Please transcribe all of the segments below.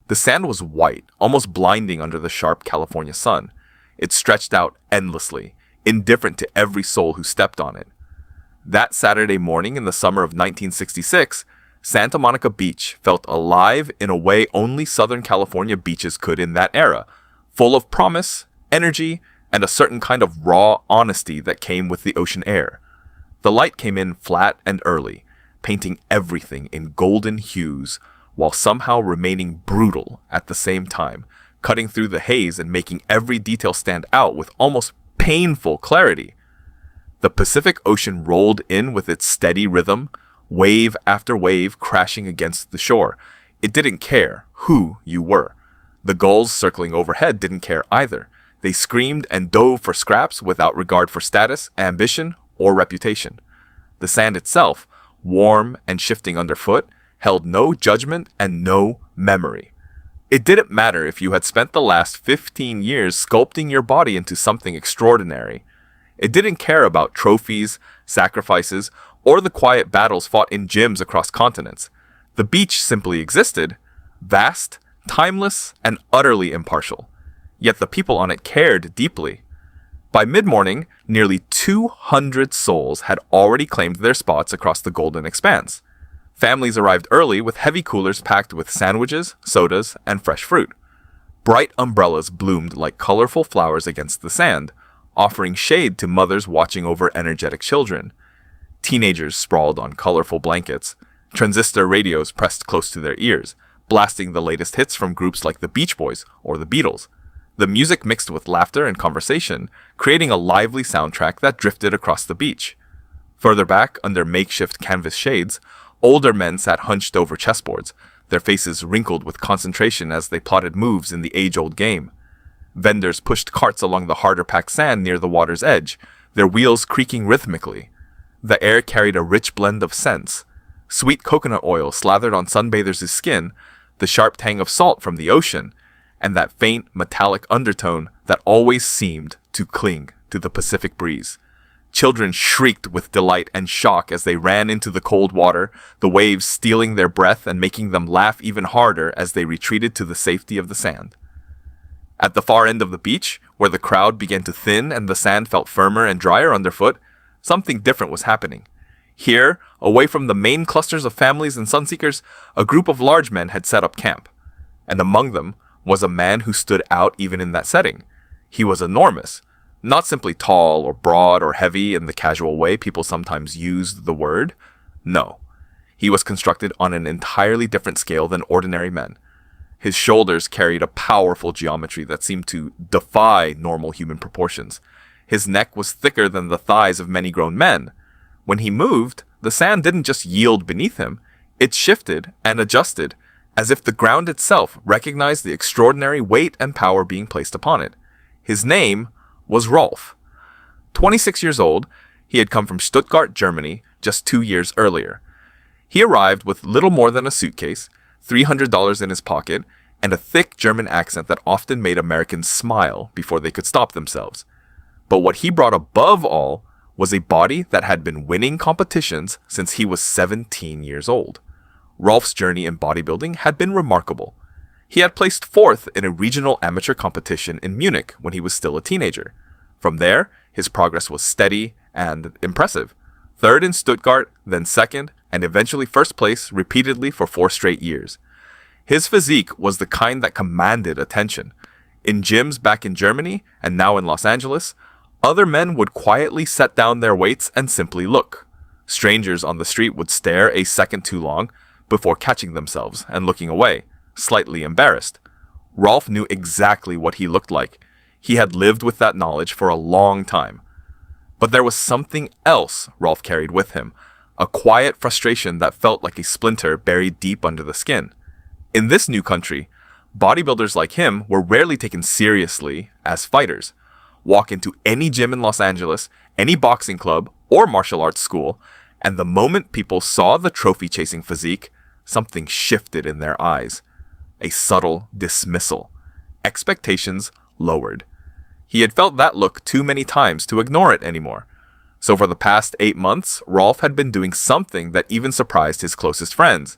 The sand was white, almost blinding under the sharp California sun. It stretched out endlessly, indifferent to every soul who stepped on it. That Saturday morning in the summer of 1966, Santa Monica Beach felt alive in a way only Southern California beaches could in that era, full of promise, energy, and a certain kind of raw honesty that came with the ocean air. The light came in flat and early, painting everything in golden hues, while somehow remaining brutal at the same time, cutting through the haze and making every detail stand out with almost painful clarity. The Pacific Ocean rolled in with its steady rhythm, wave after wave crashing against the shore. It didn't care who you were. The gulls circling overhead didn't care either. They screamed and dove for scraps without regard for status, ambition, or reputation. The sand itself, warm and shifting underfoot, held no judgment and no memory. It didn't matter if you had spent the last 15 years sculpting your body into something extraordinary. It didn't care about trophies, sacrifices, or the quiet battles fought in gyms across continents. The beach simply existed, vast, timeless, and utterly impartial. Yet the people on it cared deeply. By mid-morning, nearly 200 souls had already claimed their spots across the golden expanse. Families arrived early with heavy coolers packed with sandwiches, sodas, and fresh fruit. Bright umbrellas bloomed like colorful flowers against the sand, offering shade to mothers watching over energetic children. Teenagers sprawled on colorful blankets, transistor radios pressed close to their ears, blasting the latest hits from groups like the Beach Boys or the Beatles. The music mixed with laughter and conversation, creating a lively soundtrack that drifted across the beach. Further back, under makeshift canvas shades, older men sat hunched over chessboards, their faces wrinkled with concentration as they plotted moves in the age-old game. Vendors pushed carts along the harder-packed sand near the water's edge, their wheels creaking rhythmically. The air carried a rich blend of scents. Sweet coconut oil slathered on sunbathers' skin, the sharp tang of salt from the ocean, and that faint, metallic undertone that always seemed to cling to the Pacific breeze. Children shrieked with delight and shock as they ran into the cold water, the waves stealing their breath and making them laugh even harder as they retreated to the safety of the sand. At the far end of the beach, where the crowd began to thin and the sand felt firmer and drier underfoot, something different was happening. Here, away from the main clusters of families and sunseekers, a group of large men had set up camp. And among them was a man who stood out even in that setting. He was enormous, not simply tall or broad or heavy in the casual way people sometimes used the word. No, he was constructed on an entirely different scale than ordinary men. His shoulders carried a powerful geometry that seemed to defy normal human proportions. His neck was thicker than the thighs of many grown men. When he moved, the sand didn't just yield beneath him, it shifted and adjusted, as if the ground itself recognized the extraordinary weight and power being placed upon it. His name was Rolf. 26 years old, he had come from Stuttgart, Germany, just 2 years earlier. He arrived with little more than a suitcase, $300 in his pocket, and a thick German accent that often made Americans smile before they could stop themselves. But what he brought above all was a body that had been winning competitions since he was 17 years old. Rolf's journey in bodybuilding had been remarkable. He had placed fourth in a regional amateur competition in Munich when he was still a teenager. From there, his progress was steady and impressive. Third in Stuttgart, then second, and eventually first place repeatedly for 4 straight years. His physique was the kind that commanded attention. In gyms back in Germany, and now in Los Angeles, other men would quietly set down their weights and simply look. Strangers on the street would stare a second too long before catching themselves and looking away, slightly embarrassed. Rolf knew exactly what he looked like. He had lived with that knowledge for a long time. But there was something else Rolf carried with him, a quiet frustration that felt like a splinter buried deep under the skin. In this new country, bodybuilders like him were rarely taken seriously as fighters. Walk into any gym in Los Angeles, any boxing club or martial arts school, and the moment people saw the trophy-chasing physique, something shifted in their eyes. A subtle dismissal. Expectations lowered. He had felt that look too many times to ignore it anymore. So for the past 8 months, Rolf had been doing something that even surprised his closest friends.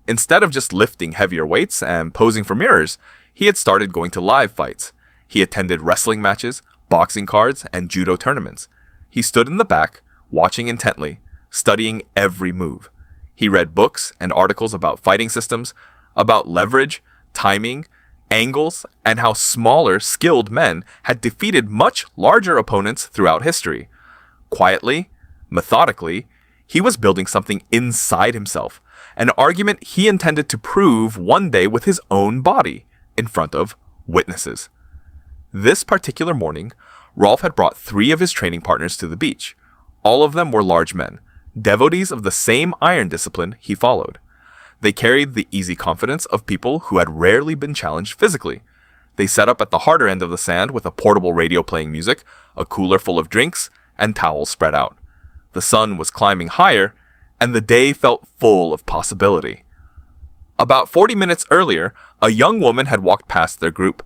Instead of just lifting heavier weights and posing for mirrors, he had started going to live fights. He attended wrestling matches, boxing cards, and judo tournaments. He stood in the back, watching intently, studying every move. He read books and articles about fighting systems, about leverage, timing, angles, and how smaller, skilled men had defeated much larger opponents throughout history. Quietly, methodically, he was building something inside himself, an argument he intended to prove one day with his own body, in front of witnesses. This particular morning, Rolf had brought 3 of his training partners to the beach. All of them were large men, devotees of the same iron discipline he followed. They carried the easy confidence of people who had rarely been challenged physically. They set up at the harder end of the sand with a portable radio playing music, a cooler full of drinks, and towels spread out. The sun was climbing higher, and the day felt full of possibility. About 40 minutes earlier, a young woman had walked past their group.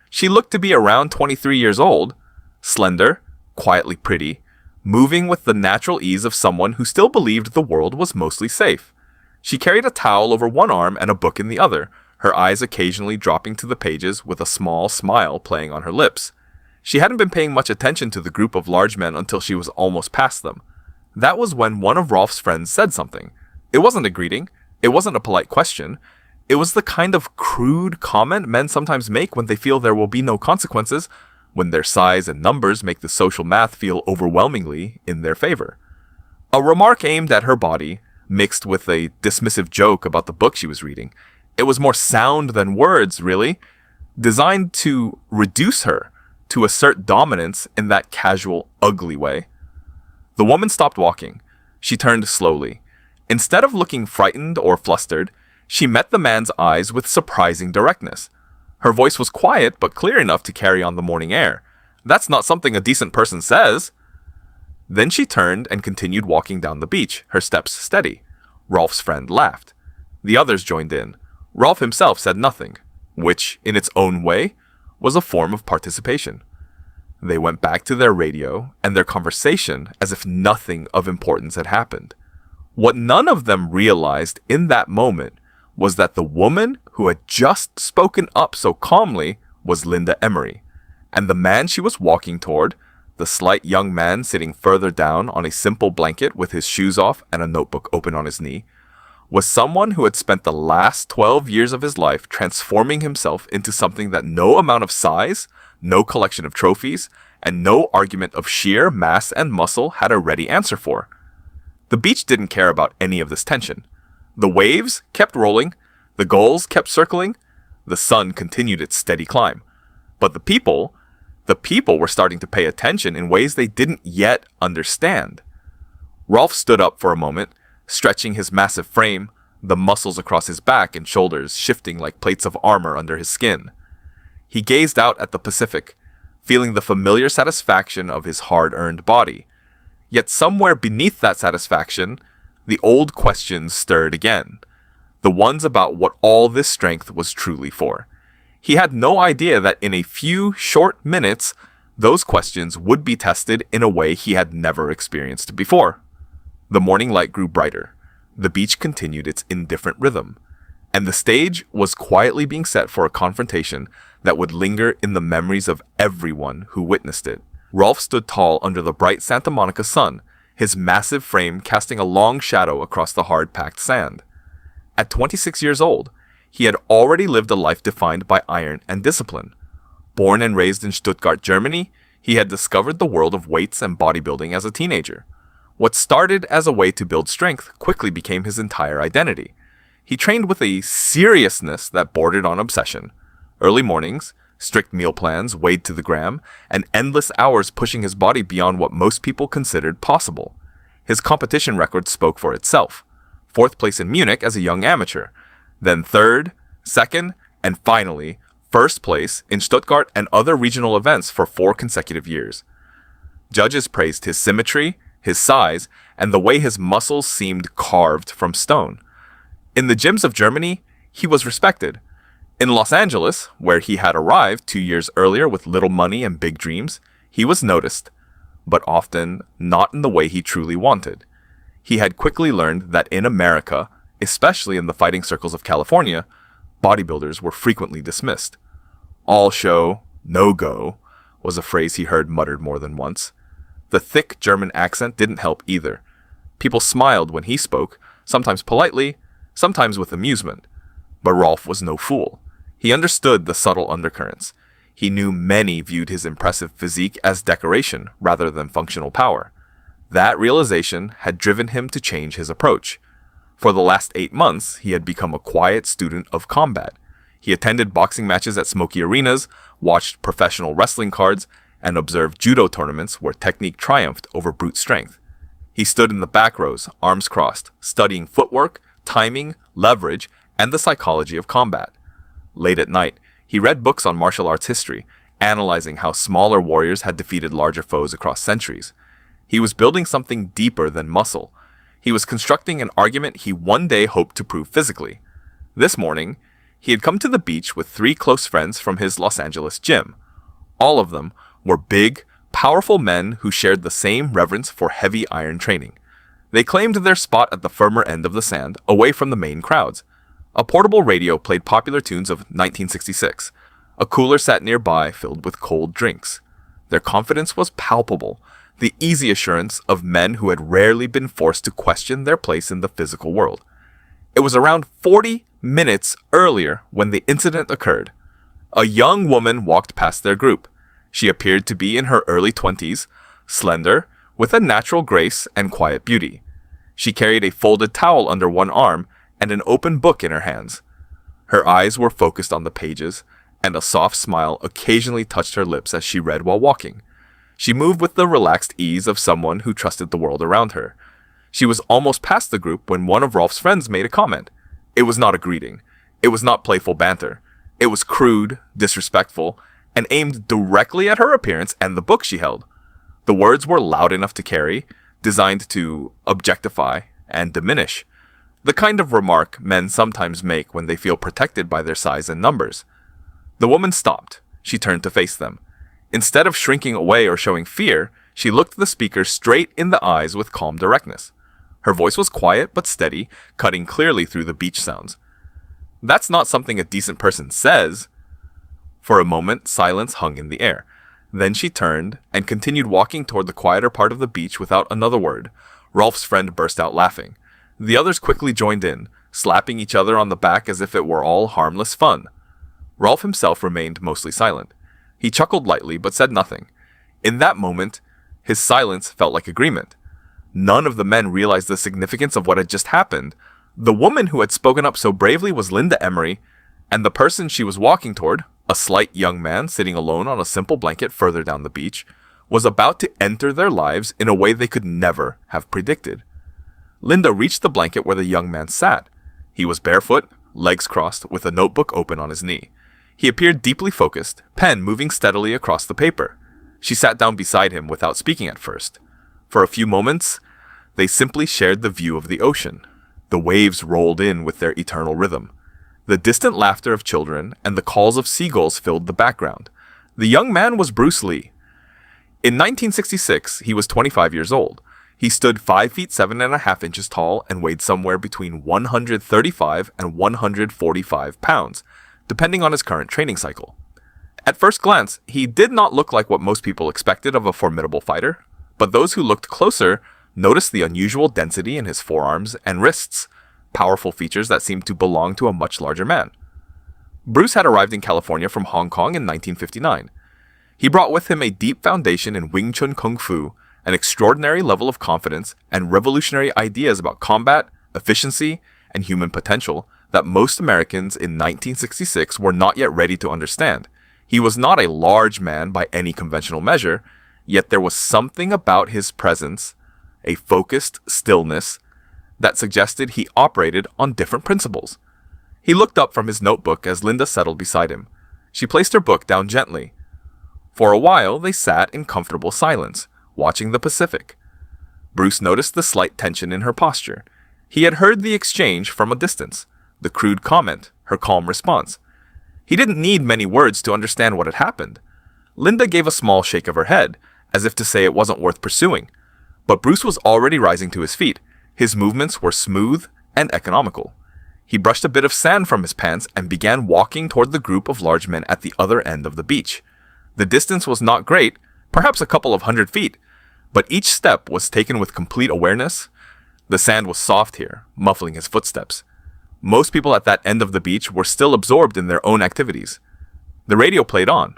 She looked to be around 23 years old, slender, quietly pretty, moving with the natural ease of someone who still believed the world was mostly safe. She carried a towel over one arm and a book in the other, her eyes occasionally dropping to the pages with a small smile playing on her lips. She hadn't been paying much attention to the group of large men until she was almost past them. That was when one of Rolf's friends said something. It wasn't a greeting. It wasn't a polite question. It was the kind of crude comment men sometimes make when they feel there will be no consequences, when their size and numbers make the social math feel overwhelmingly in their favor. A remark aimed at her body, mixed with a dismissive joke about the book she was reading. It was more sound than words, really, designed to reduce her, to assert dominance in that casual, ugly way. The woman stopped walking. She turned slowly. Instead of looking frightened or flustered, she met the man's eyes with surprising directness. Her voice was quiet but clear enough to carry on the morning air. That's not something a decent person says. Then she turned and continued walking down the beach, her steps steady. Rolf's friend laughed. The others joined in. Rolf himself said nothing, which, in its own way, was a form of participation. They went back to their radio and their conversation as if nothing of importance had happened. What none of them realized in that moment was that the woman who had just spoken up so calmly was Linda Emery, and the man she was walking toward, the slight young man sitting further down on a simple blanket with his shoes off and a notebook open on his knee, was someone who had spent the last 12 years of his life transforming himself into something that no amount of size, no collection of trophies, and no argument of sheer mass and muscle had a ready answer for. The beach didn't care about any of this tension. The waves kept rolling, the gulls kept circling, the sun continued its steady climb. But the people were starting to pay attention in ways they didn't yet understand. Rolf stood up for a moment, stretching his massive frame, the muscles across his back and shoulders shifting like plates of armor under his skin. He gazed out at the Pacific, feeling the familiar satisfaction of his hard-earned body. Yet somewhere beneath that satisfaction, the old questions stirred again, the ones about what all this strength was truly for. He had no idea that in a few short minutes, those questions would be tested in a way he had never experienced before. The morning light grew brighter. The beach continued its indifferent rhythm, and the stage was quietly being set for a confrontation that would linger in the memories of everyone who witnessed it. Rolf stood tall under the bright Santa Monica sun, his massive frame casting a long shadow across the hard-packed sand. At 26 years old, he had already lived a life defined by iron and discipline. Born and raised in Stuttgart, Germany, he had discovered the world of weights and bodybuilding as a teenager. What started as a way to build strength quickly became his entire identity. He trained with a seriousness that bordered on obsession. Early mornings, strict meal plans weighed to the gram, and endless hours pushing his body beyond what most people considered possible. His competition record spoke for itself. 4th place in Munich as a young amateur, then 3rd, 2nd, and finally, 1st place in Stuttgart and other regional events for 4 consecutive years. Judges praised his symmetry, his size, and the way his muscles seemed carved from stone. In the gyms of Germany, he was respected. In Los Angeles, where he had arrived 2 years earlier with little money and big dreams, he was noticed, but often not in the way he truly wanted. He had quickly learned that in America, especially in the fighting circles of California, bodybuilders were frequently dismissed. All show, no go, was a phrase he heard muttered more than once. The thick German accent didn't help either. People smiled when he spoke, sometimes politely, sometimes with amusement. But Rolf was no fool. He understood the subtle undercurrents. He knew many viewed his impressive physique as decoration rather than functional power. That realization had driven him to change his approach. For the last 8 months, he had become a quiet student of combat. He attended boxing matches at smoky arenas, watched professional wrestling cards, and observed judo tournaments where technique triumphed over brute strength. He stood in the back rows, arms crossed, studying footwork, timing, leverage, and the psychology of combat. Late at night, he read books on martial arts history, analyzing how smaller warriors had defeated larger foes across centuries. He was building something deeper than muscle. He was constructing an argument he one day hoped to prove physically. This morning, he had come to the beach with 3 close friends from his Los Angeles gym. All of them were big, powerful men who shared the same reverence for heavy iron training. They claimed their spot at the firmer end of the sand, away from the main crowds. A portable radio played popular tunes of 1966. A cooler sat nearby filled with cold drinks. Their confidence was palpable, the easy assurance of men who had rarely been forced to question their place in the physical world. It was around 40 minutes earlier when the incident occurred. A young woman walked past their group. She appeared to be in her early 20s, slender, with a natural grace and quiet beauty. She carried a folded towel under one arm and an open book in her hands. Her eyes were focused on the pages, and a soft smile occasionally touched her lips as she read while walking. She moved with the relaxed ease of someone who trusted the world around her. She was almost past the group when one of Rolf's friends made a comment. It was not a greeting. It was not playful banter. It was crude, disrespectful, and aimed directly at her appearance and the book she held. The words were loud enough to carry, designed to objectify and diminish. The kind of remark men sometimes make when they feel protected by their size and numbers. The woman stopped. She turned to face them. Instead of shrinking away or showing fear, she looked the speaker straight in the eyes with calm directness. Her voice was quiet but steady, cutting clearly through the beach sounds. "That's not something a decent person says." For a moment, silence hung in the air. Then she turned and continued walking toward the quieter part of the beach without another word. Rolf's friend burst out laughing. The others quickly joined in, slapping each other on the back as if it were all harmless fun. Rolf himself remained mostly silent. He chuckled lightly but said nothing. In that moment, his silence felt like agreement. None of the men realized the significance of what had just happened. The woman who had spoken up so bravely was Linda Emery, and the person she was walking toward, a slight young man sitting alone on a simple blanket further down the beach, was about to enter their lives in a way they could never have predicted. Linda reached the blanket where the young man sat. He was barefoot, legs crossed, with a notebook open on his knee. He appeared deeply focused, pen moving steadily across the paper. She sat down beside him without speaking at first. For a few moments, they simply shared the view of the ocean. The waves rolled in with their eternal rhythm. The distant laughter of children and the calls of seagulls filled the background. The young man was Bruce Lee. In 1966, he was 25 years old. He stood 5 feet 7.5 inches tall and weighed somewhere between 135 and 145 pounds, depending on his current training cycle. At first glance, he did not look like what most people expected of a formidable fighter, but those who looked closer noticed the unusual density in his forearms and wrists, powerful features that seemed to belong to a much larger man. Bruce had arrived in California from Hong Kong in 1959. He brought with him a deep foundation in Wing Chun Kung Fu, an extraordinary level of confidence, and revolutionary ideas about combat, efficiency, and human potential that most Americans in 1966 were not yet ready to understand. He was not a large man by any conventional measure, yet there was something about his presence, a focused stillness, that suggested he operated on different principles. He looked up from his notebook as Linda settled beside him. She placed her book down gently. For a while, they sat in comfortable silence, watching the Pacific. Bruce noticed the slight tension in her posture. He had heard the exchange from a distance, the crude comment, her calm response. He didn't need many words to understand what had happened. Linda gave a small shake of her head, as if to say it wasn't worth pursuing. But Bruce was already rising to his feet. His movements were smooth and economical. He brushed a bit of sand from his pants and began walking toward the group of large men at the other end of the beach. The distance was not great, perhaps a couple of 100 feet, but each step was taken with complete awareness. The sand was soft here, muffling his footsteps. Most people at that end of the beach were still absorbed in their own activities. The radio played on.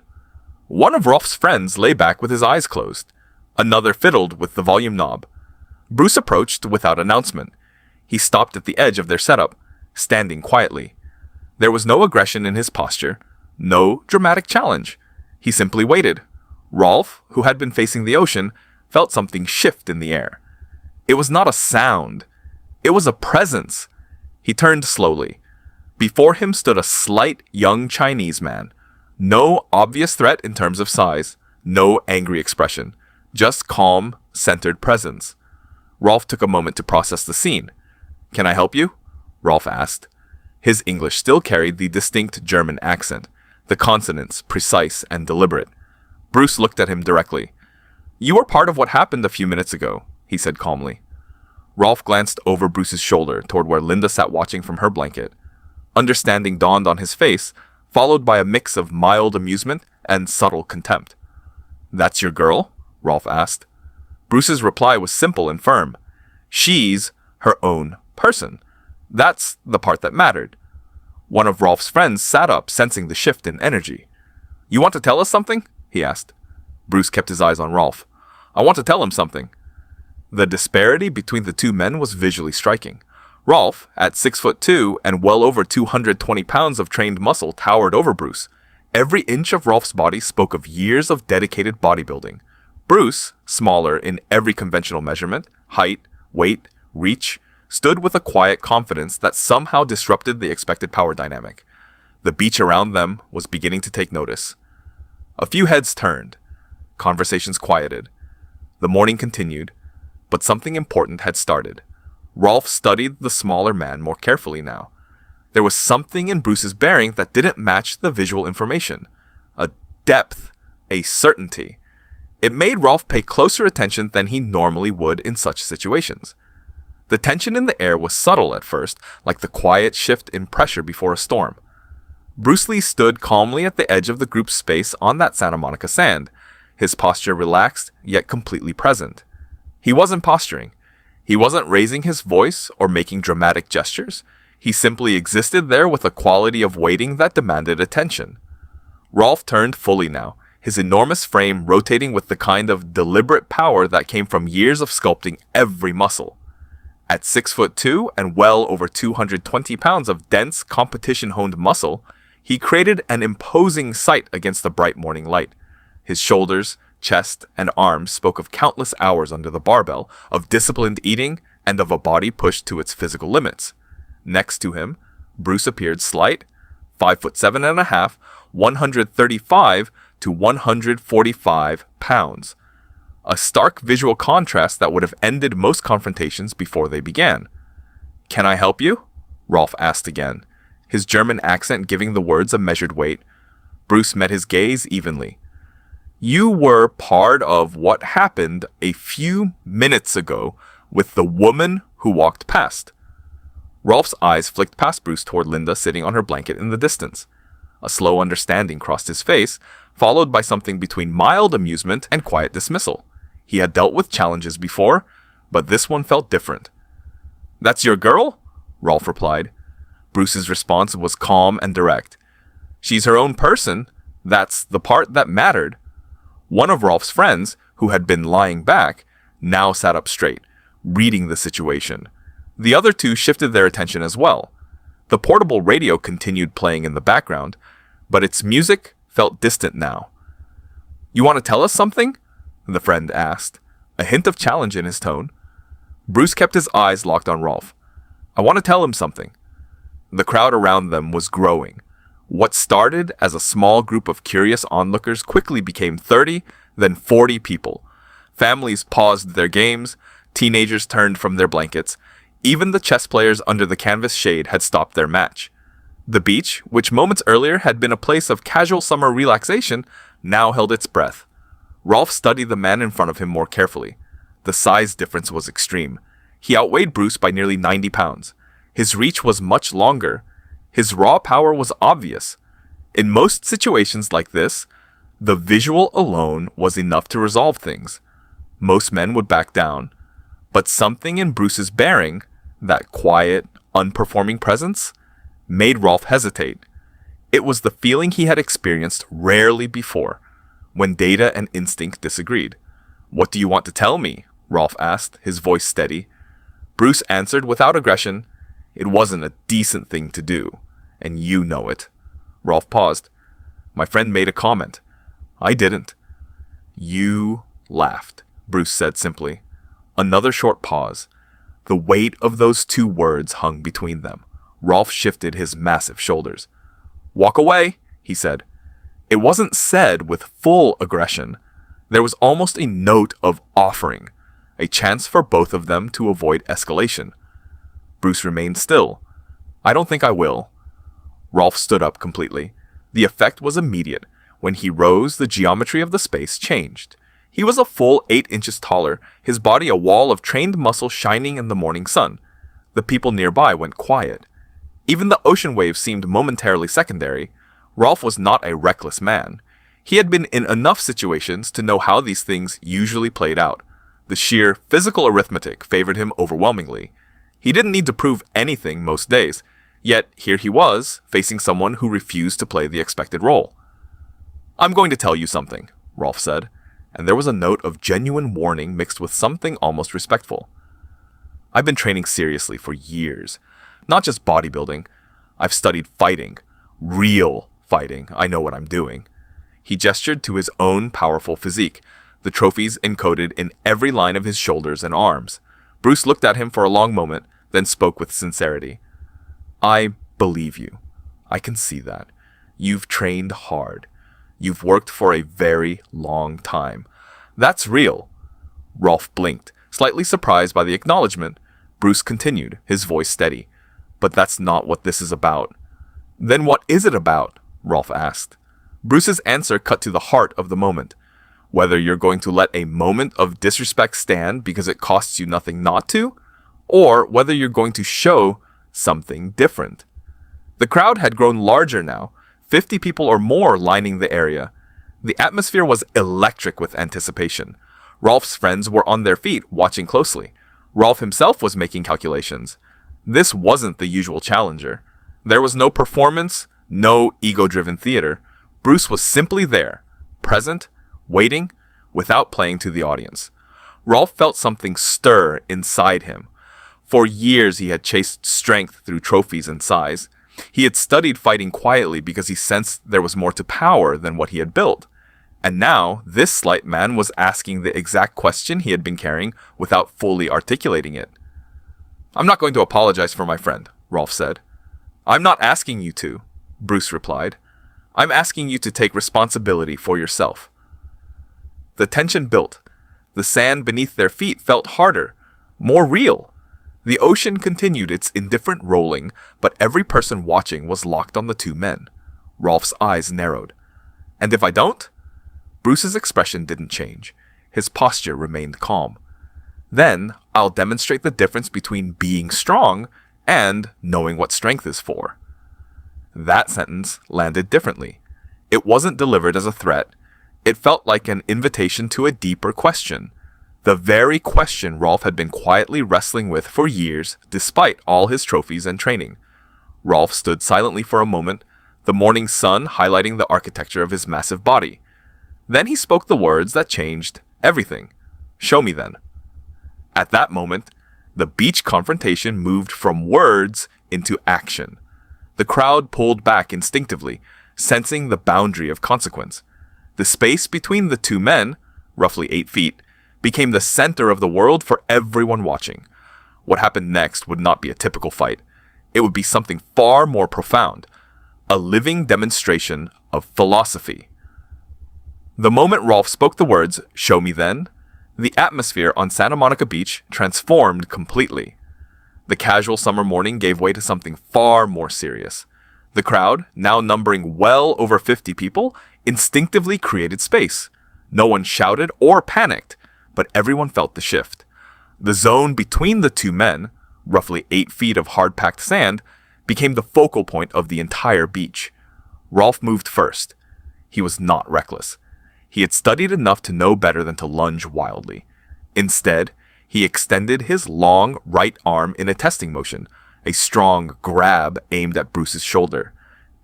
One of Rolf's friends lay back with his eyes closed. Another fiddled with the volume knob. Bruce approached without announcement. He stopped at the edge of their setup, standing quietly. There was no aggression in his posture, no dramatic challenge. He simply waited. Rolf, who had been facing the ocean, felt something shift in the air. It was not a sound. It was a presence. He turned slowly. Before him stood a slight young Chinese man. No obvious threat in terms of size, no angry expression, just calm, centered presence. Rolf took a moment to process the scene. "Can I help you?" Rolf asked. His English still carried the distinct German accent, the consonants precise and deliberate. Bruce looked at him directly. "You were part of what happened a few minutes ago," he said calmly. Rolf glanced over Bruce's shoulder toward where Linda sat watching from her blanket. Understanding dawned on his face, followed by a mix of mild amusement and subtle contempt. "That's your girl?" Rolf asked. Bruce's reply was simple and firm. "She's her own person. That's the part that mattered." One of Rolf's friends sat up, sensing the shift in energy. "You want to tell us something?" he asked. Bruce kept his eyes on Rolf. "I want to tell him something." The disparity between the two men was visually striking. Rolf, at 6'2" and well over 220 pounds of trained muscle, towered over Bruce. Every inch of Rolf's body spoke of years of dedicated bodybuilding. Bruce, smaller in every conventional measurement, height, weight, reach, stood with a quiet confidence that somehow disrupted the expected power dynamic. The beach around them was beginning to take notice. A few heads turned. Conversations quieted. The morning continued, but something important had started. Rolf studied the smaller man more carefully now. There was something in Bruce's bearing that didn't match the visual information. A depth, a certainty. It made Rolf pay closer attention than he normally would in such situations. The tension in the air was subtle at first, like the quiet shift in pressure before a storm. Bruce Lee stood calmly at the edge of the group's space on that Santa Monica sand, his posture relaxed yet completely present. He wasn't posturing. He wasn't raising his voice or making dramatic gestures. He simply existed there with a quality of waiting that demanded attention. Rolf turned fully now, his enormous frame rotating with the kind of deliberate power that came from years of sculpting every muscle. At 6'2" and well over 220 pounds of dense, competition-honed muscle, he created an imposing sight against the bright morning light. His shoulders, chest, and arms spoke of countless hours under the barbell, of disciplined eating, and of a body pushed to its physical limits. Next to him, Bruce appeared slight, 5'7.5", 135 to 145 pounds. A stark visual contrast that would have ended most confrontations before they began. "Can I help you?" Rolf asked again, his German accent giving the words a measured weight. Bruce met his gaze evenly. "You were part of what happened a few minutes ago with the woman who walked past." Rolf's eyes flicked past Bruce toward Linda sitting on her blanket in the distance. A slow understanding crossed his face, followed by something between mild amusement and quiet dismissal. He had dealt with challenges before, but this one felt different. "That's your girl?" Rolf replied. Bruce's response was calm and direct. "She's her own person. That's the part that mattered." One of Rolf's friends, who had been lying back, now sat up straight, reading the situation. The other two shifted their attention as well. The portable radio continued playing in the background, but its music felt distant now. "You want to tell us something?" the friend asked, a hint of challenge in his tone. Bruce kept his eyes locked on Rolf. "I want to tell him something." The crowd around them was growing. What started as a small group of curious onlookers quickly became 30, then 40 people. Families paused their games, teenagers turned from their blankets, even the chess players under the canvas shade had stopped their match. The beach, which moments earlier had been a place of casual summer relaxation, now held its breath. Rolf studied the man in front of him more carefully. The size difference was extreme. He outweighed Bruce by nearly 90 pounds. His reach was much longer. His raw power was obvious. In most situations like this, the visual alone was enough to resolve things. Most men would back down. But something in Bruce's bearing, that quiet, unperforming presence, made Rolf hesitate. It was the feeling he had experienced rarely before, when data and instinct disagreed. "What do you want to tell me?" Rolf asked, his voice steady. Bruce answered without aggression, "It wasn't a decent thing to do, and you know it." Rolf paused. "My friend made a comment. I didn't." "You laughed," Bruce said simply. Another short pause. The weight of those two words hung between them. Rolf shifted his massive shoulders. "Walk away," he said. It wasn't said with full aggression. There was almost a note of offering, a chance for both of them to avoid escalation. Bruce remained still. "I don't think I will." Rolf stood up completely. The effect was immediate. When he rose, the geometry of the space changed. He was a full 8 inches taller, his body a wall of trained muscle shining in the morning sun. The people nearby went quiet. Even the ocean waves seemed momentarily secondary. Rolf was not a reckless man. He had been in enough situations to know how these things usually played out. The sheer physical arithmetic favored him overwhelmingly. He didn't need to prove anything most days, yet here he was, facing someone who refused to play the expected role. "I'm going to tell you something," Rolf said, and there was a note of genuine warning mixed with something almost respectful. "I've been training seriously for years. Not just bodybuilding. I've studied fighting. Real fighting. I know what I'm doing." He gestured to his own powerful physique, the trophies encoded in every line of his shoulders and arms. Bruce looked at him for a long moment, then spoke with sincerity. "I believe you. I can see that. You've trained hard. You've worked for a very long time. That's real." Rolf blinked, slightly surprised by the acknowledgement. Bruce continued, his voice steady. "But that's not what this is about." "Then what is it about?" Rolf asked. Bruce's answer cut to the heart of the moment. Whether you're going to let a moment of disrespect stand because it costs you nothing not to, or whether you're going to show something different. The crowd had grown larger now, 50 people or more lining the area. The atmosphere was electric with anticipation. Rolf's friends were on their feet, watching closely. Rolf himself was making calculations. This wasn't the usual challenger. There was no performance, no ego-driven theater. Bruce was simply there, present, waiting, without playing to the audience. Rolf felt something stir inside him. For years he had chased strength through trophies and size. He had studied fighting quietly because he sensed there was more to power than what he had built. And now, this slight man was asking the exact question he had been carrying without fully articulating it. "I'm not going to apologize for my friend," Rolf said. "I'm not asking you to," Bruce replied. "I'm asking you to take responsibility for yourself." The tension built. The sand beneath their feet felt harder, more real. The ocean continued its indifferent rolling, but every person watching was locked on the two men. Rolf's eyes narrowed. "And if I don't?" Bruce's expression didn't change. His posture remained calm. "Then I'll demonstrate the difference between being strong and knowing what strength is for." That sentence landed differently. It wasn't delivered as a threat. It felt like an invitation to a deeper question. The very question Rolf had been quietly wrestling with for years, despite all his trophies and training. Rolf stood silently for a moment, the morning sun highlighting the architecture of his massive body. Then he spoke the words that changed everything. "Show me then." At that moment, the beach confrontation moved from words into action. The crowd pulled back instinctively, sensing the boundary of consequence. The space between the two men, roughly 8 feet, became the center of the world for everyone watching. What happened next would not be a typical fight. It would be something far more profound, a living demonstration of philosophy. The moment Rolf spoke the words, "Show me then," the atmosphere on Santa Monica Beach transformed completely. The casual summer morning gave way to something far more serious. The crowd, now numbering well over 50 people, instinctively created space. No one shouted or panicked, but everyone felt the shift. The zone between the two men, roughly 8 feet of hard-packed sand, became the focal point of the entire beach. Rolf moved first. He was not reckless. He had studied enough to know better than to lunge wildly. Instead, he extended his long right arm in a testing motion, a strong grab aimed at Bruce's shoulder.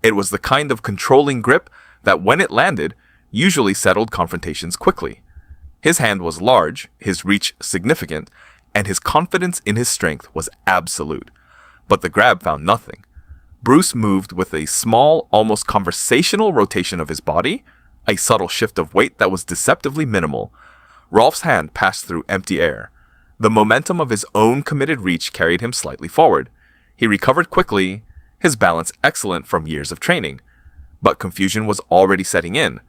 It was the kind of controlling grip that, when it landed, usually settled confrontations quickly. His hand was large, his reach significant, and his confidence in his strength was absolute. But the grab found nothing. Bruce moved with a small, almost conversational rotation of his body, a subtle shift of weight that was deceptively minimal. Rolf's hand passed through empty air. The momentum of his own committed reach carried him slightly forward. He recovered quickly, his balance excellent from years of training. But confusion was already setting in.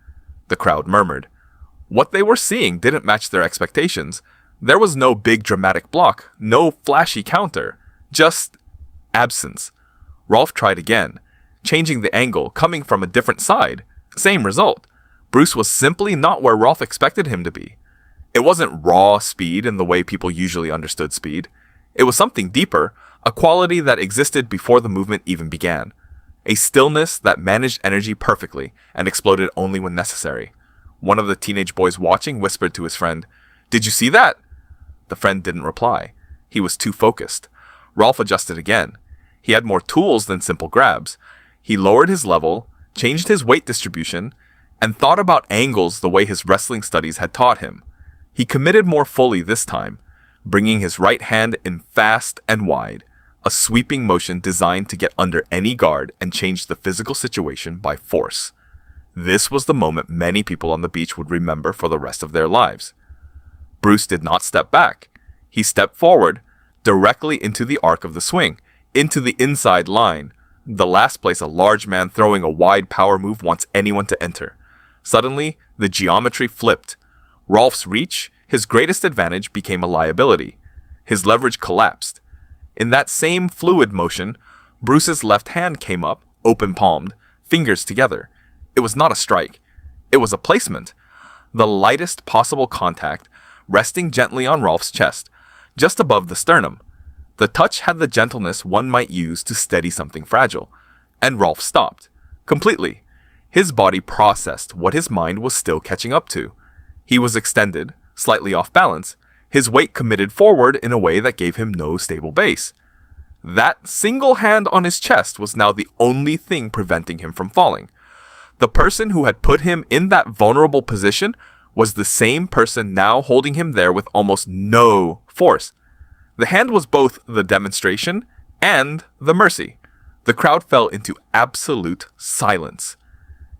The crowd murmured. What they were seeing didn't match their expectations. There was no big dramatic block, no flashy counter, just absence. Rolf tried again, changing the angle, coming from a different side. Same result. Bruce was simply not where Rolf expected him to be. It wasn't raw speed in the way people usually understood speed. It was something deeper, a quality that existed before the movement even began. A stillness that managed energy perfectly and exploded only when necessary. One of the teenage boys watching whispered to his friend, "Did you see that?" The friend didn't reply. He was too focused. Rolf adjusted again. He had more tools than simple grabs. He lowered his level, changed his weight distribution, and thought about angles the way his wrestling studies had taught him. He committed more fully this time, bringing his right hand in fast and wide, a sweeping motion designed to get under any guard and change the physical situation by force. This was the moment many people on the beach would remember for the rest of their lives. Bruce did not step back. He stepped forward, directly into the arc of the swing, into the inside line, the last place a large man throwing a wide power move wants anyone to enter. Suddenly, the geometry flipped. Rolf's reach, his greatest advantage, became a liability. His leverage collapsed. In that same fluid motion, Bruce's left hand came up, open-palmed, fingers together. It was not a strike. It was a placement. The lightest possible contact, resting gently on Rolf's chest, just above the sternum. The touch had the gentleness one might use to steady something fragile. And Rolf stopped. Completely. His body processed what his mind was still catching up to. He was extended, slightly off balance, his weight committed forward in a way that gave him no stable base. That single hand on his chest was now the only thing preventing him from falling. The person who had put him in that vulnerable position was the same person now holding him there with almost no force. The hand was both the demonstration and the mercy. The crowd fell into absolute silence.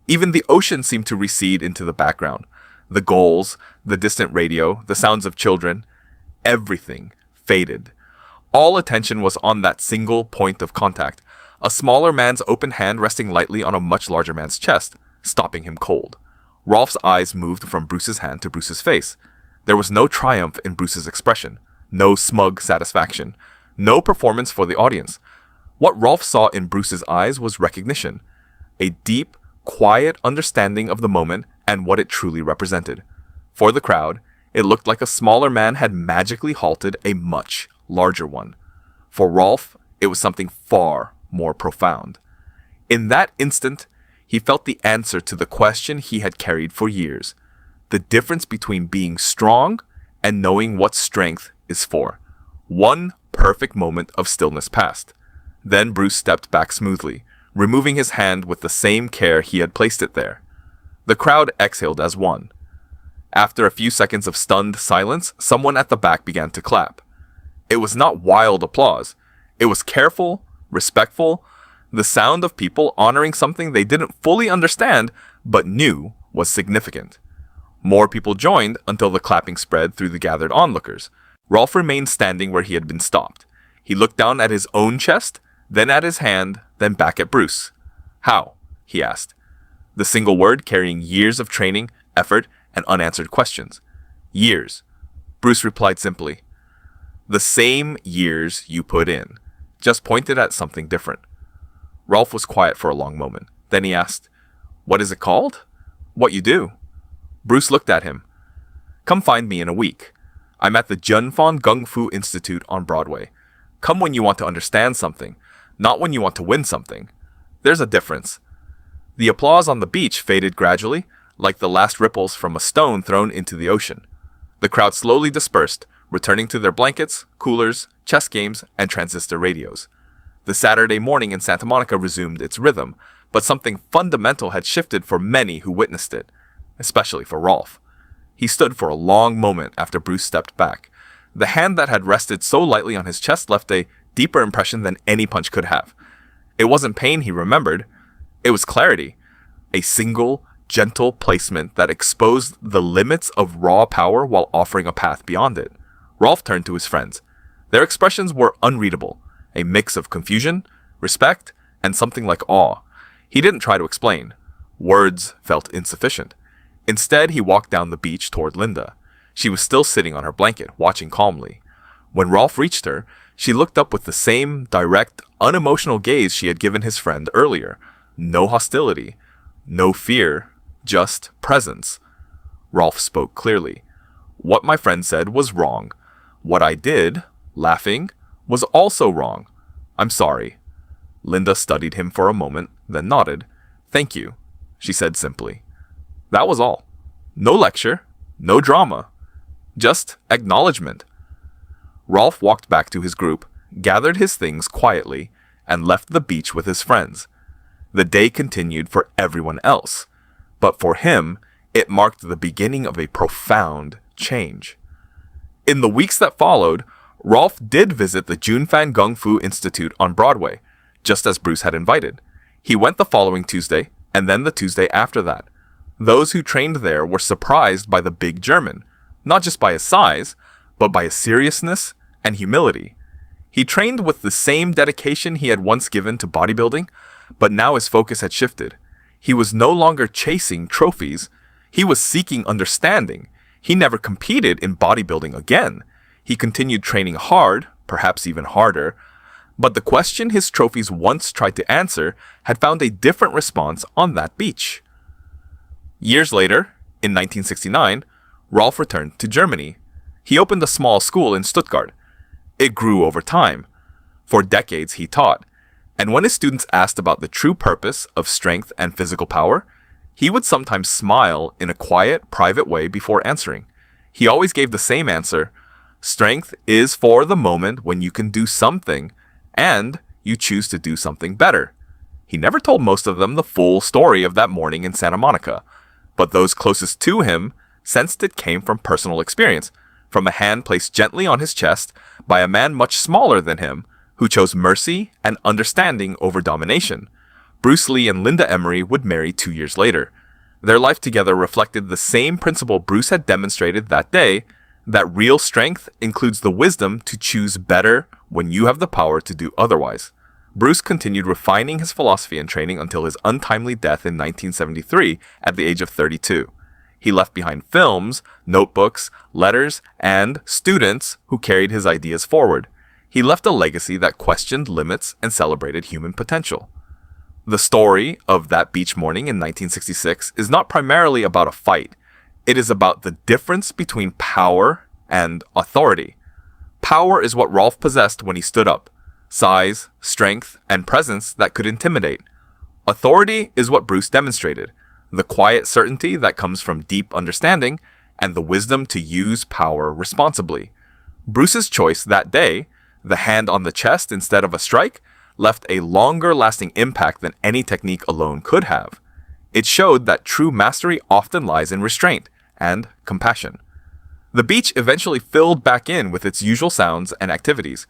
Even the ocean seemed to recede into the background. The goals, the distant radio, the sounds of children, everything faded. All attention was on that single point of contact, a smaller man's open hand resting lightly on a much larger man's chest, stopping him cold. Rolf's eyes moved from Bruce's hand to Bruce's face. There was no triumph in Bruce's expression, no smug satisfaction, no performance for the audience. What Rolf saw in Bruce's eyes was recognition, a deep, quiet understanding of the moment and what it truly represented. For the crowd, it looked like a smaller man had magically halted a much larger one. For Rolf, it was something far more profound. In that instant, he felt the answer to the question he had carried for years. The difference between being strong and knowing what strength is for. One perfect moment of stillness passed. Then Bruce stepped back smoothly, removing his hand with the same care he had placed it there. The crowd exhaled as one. After a few seconds of stunned silence, someone at the back began to clap. It was not wild applause. It was careful, respectful, the sound of people honoring something they didn't fully understand but knew was significant. More people joined until the clapping spread through the gathered onlookers. Rolf remained standing where he had been stopped. He looked down at his own chest, then at his hand, then back at Bruce. "How?" he asked. The single word carrying years of training, effort, and unanswered questions. "Years." Bruce replied simply. "The same years you put in, just pointed at something different." Rolf was quiet for a long moment. Then he asked, "What is it called?" "What you do." Bruce looked at him. "Come find me in a week. I'm at the Junfon Gung Fu Institute on Broadway. come when you want to understand something, not when you want to win something. There's a difference. The applause on the beach faded gradually, like the last ripples from a stone thrown into the ocean. The crowd slowly dispersed, returning to their blankets, coolers, chess games, and transistor radios. The Saturday morning in Santa Monica resumed its rhythm, but something fundamental had shifted for many who witnessed it, especially for Rolf. He stood for a long moment after Bruce stepped back. The hand that had rested so lightly on his chest left a deeper impression than any punch could have. It wasn't pain he remembered, it was clarity. A single, gentle placement that exposed the limits of raw power while offering a path beyond it. Rolf turned to his friends. Their expressions were unreadable, a mix of confusion, respect, and something like awe. He didn't try to explain. Words felt insufficient. Instead, he walked down the beach toward Linda. She was still sitting on her blanket, watching calmly. When Rolf reached her, she looked up with the same direct, unemotional gaze she had given his friend earlier. No hostility, no fear, just presence. Rolf spoke clearly. What my friend said was wrong. What I did, laughing, was also wrong. I'm sorry. Linda studied him for a moment, then nodded. Thank you, she said simply. That was all. No lecture, no drama. Just acknowledgement. Rolf walked back to his group, gathered his things quietly, and left the beach with his friends. The day continued for everyone else, but for him, it marked the beginning of a profound change. In the weeks that followed, Rolf did visit the Junfan Gung Fu Institute on Broadway, just as Bruce had invited. He went the following Tuesday, and then the Tuesday after that. Those who trained there were surprised by the big German, not just by his size, but by his seriousness and humility. He trained with the same dedication he had once given to bodybuilding, but now his focus had shifted. He was no longer chasing trophies, he was seeking understanding. He never competed in bodybuilding again. He continued training hard, perhaps even harder, but the question his trophies once tried to answer had found a different response on that beach. Years later, in 1969, Rolf returned to Germany. He opened a small school in Stuttgart. It grew over time. For decades he taught, and when his students asked about the true purpose of strength and physical power, he would sometimes smile in a quiet, private way before answering. He always gave the same answer: strength is for the moment when you can do something, and you choose to do something better. He never told most of them the full story of that morning in Santa Monica, but those closest to him sensed it came from personal experience, from a hand placed gently on his chest by a man much smaller than him, who chose mercy and understanding over domination. Bruce Lee and Linda Emery would marry 2 years later. Their life together reflected the same principle Bruce had demonstrated that day, that real strength includes the wisdom to choose better when you have the power to do otherwise. Bruce continued refining his philosophy and training until his untimely death in 1973 at the age of 32. He left behind films, notebooks, letters, and students who carried his ideas forward. He left a legacy that questioned limits and celebrated human potential. The story of that beach morning in 1966 is not primarily about a fight. It is about the difference between power and authority. Power is what Rolf possessed when he stood up: size, strength, and presence that could intimidate. Authority is what Bruce demonstrated: the quiet certainty that comes from deep understanding and the wisdom to use power responsibly. Bruce's choice that day, the hand on the chest instead of a strike, left a longer-lasting impact than any technique alone could have. It showed that true mastery often lies in restraint and compassion. The beach eventually filled back in with its usual sounds and activities.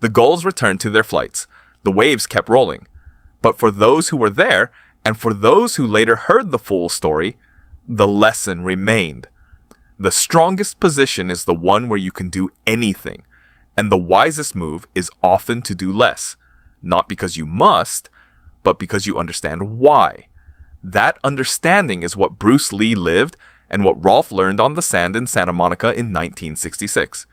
The gulls returned to their flights. The waves kept rolling. But for those who were there, and for those who later heard the full story, the lesson remained. The strongest position is the one where you can do anything, and the wisest move is often to do less, not because you must, but because you understand why. That understanding is what Bruce Lee lived and what Rolf learned on the sand in Santa Monica in 1966.